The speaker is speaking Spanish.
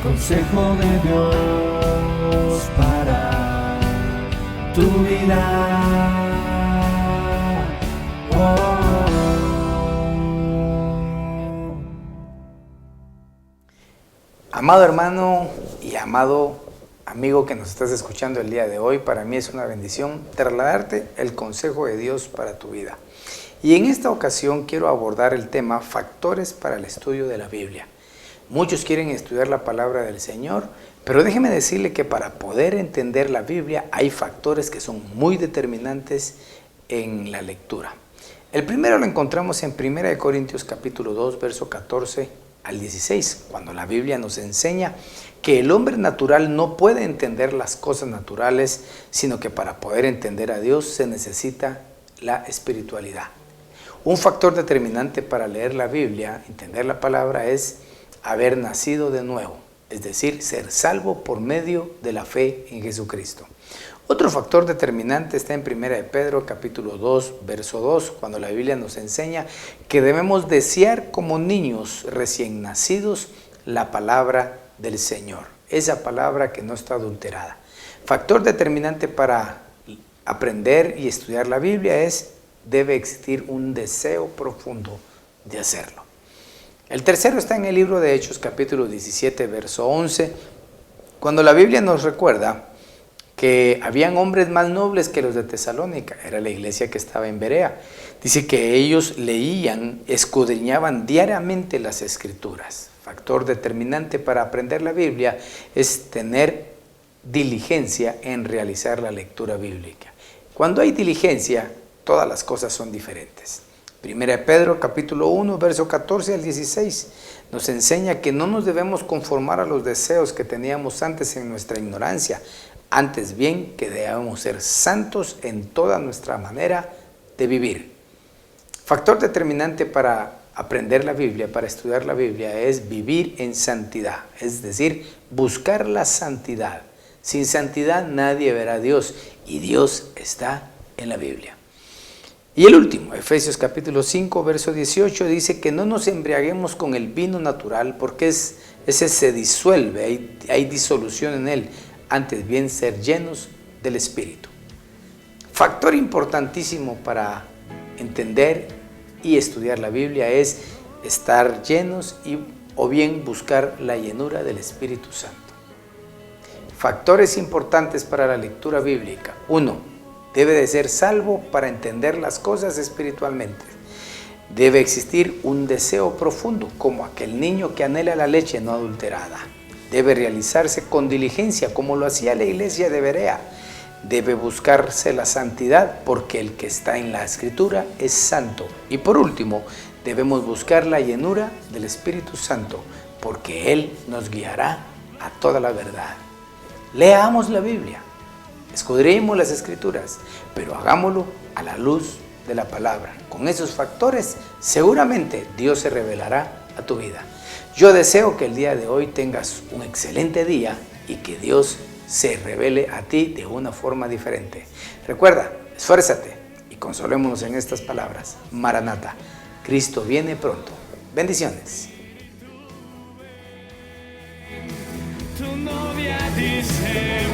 consejo de Dios para tu vida. Amado hermano y amado amigo que nos estás escuchando el día de hoy, para mí es una bendición trasladarte el consejo de Dios para tu vida. Y en esta ocasión quiero abordar el tema factores para el estudio de la Biblia. Muchos quieren estudiar la palabra del Señor, pero déjeme decirle que para poder entender la Biblia hay factores que son muy determinantes en la lectura. El primero lo encontramos en 1 Corintios capítulo 2, verso 14 al 16, cuando la Biblia nos enseña que el hombre natural no puede entender las cosas naturales, sino que para poder entender a Dios se necesita la espiritualidad. Un factor determinante para leer la Biblia, entender la palabra, es haber nacido de nuevo, es decir, ser salvo por medio de la fe en Jesucristo. Otro factor determinante está en 1 Pedro capítulo 2, verso 2, cuando la Biblia nos enseña que debemos desear como niños recién nacidos la palabra del Señor, esa palabra que no está adulterada. Factor determinante para aprender y estudiar la Biblia debe existir un deseo profundo de hacerlo. El tercero está en el libro de Hechos capítulo 17, verso 11, cuando la Biblia nos recuerda que habían hombres más nobles que los de Tesalónica, era la iglesia que estaba en Berea. Dice que ellos leían, escudriñaban diariamente las Escrituras. Factor determinante para aprender la Biblia es tener diligencia en realizar la lectura bíblica. Cuando hay diligencia, todas las cosas son diferentes. 1 Pedro capítulo 1, verso 14 al 16 nos enseña que no nos debemos conformar a los deseos que teníamos antes en nuestra ignorancia. Antes bien, que debemos ser santos en toda nuestra manera de vivir. Factor determinante para aprender la Biblia, para estudiar la Biblia, es vivir en santidad, es decir, buscar la santidad. Sin santidad nadie verá a Dios, y Dios está en la Biblia. Y el último, Efesios capítulo 5, verso 18, dice que no nos embriaguemos con el vino natural, porque ese se disuelve, hay disolución en él. Antes bien ser llenos del Espíritu. Factor importantísimo para entender y estudiar la Biblia es estar llenos o bien buscar la llenura del Espíritu Santo. Factores importantes para la lectura bíblica. 1. Debe de ser salvo para entender las cosas espiritualmente. Debe existir un deseo profundo, como aquel niño que anhela la leche no adulterada. Debe realizarse con diligencia, como lo hacía la iglesia de Berea. Debe buscarse la santidad, porque el que está en la Escritura es santo. Y por último, debemos buscar la llenura del Espíritu Santo, porque Él nos guiará a toda la verdad. Leamos la Biblia, escudriñemos las Escrituras, pero hagámoslo a la luz de la palabra. Con esos factores, seguramente Dios se revelará a tu vida. Yo deseo que el día de hoy tengas un excelente día y que Dios se revele a ti de una forma diferente. Recuerda, esfuérzate y consolémonos en estas palabras. Maranata, Cristo viene pronto. Bendiciones. Tu novia dice,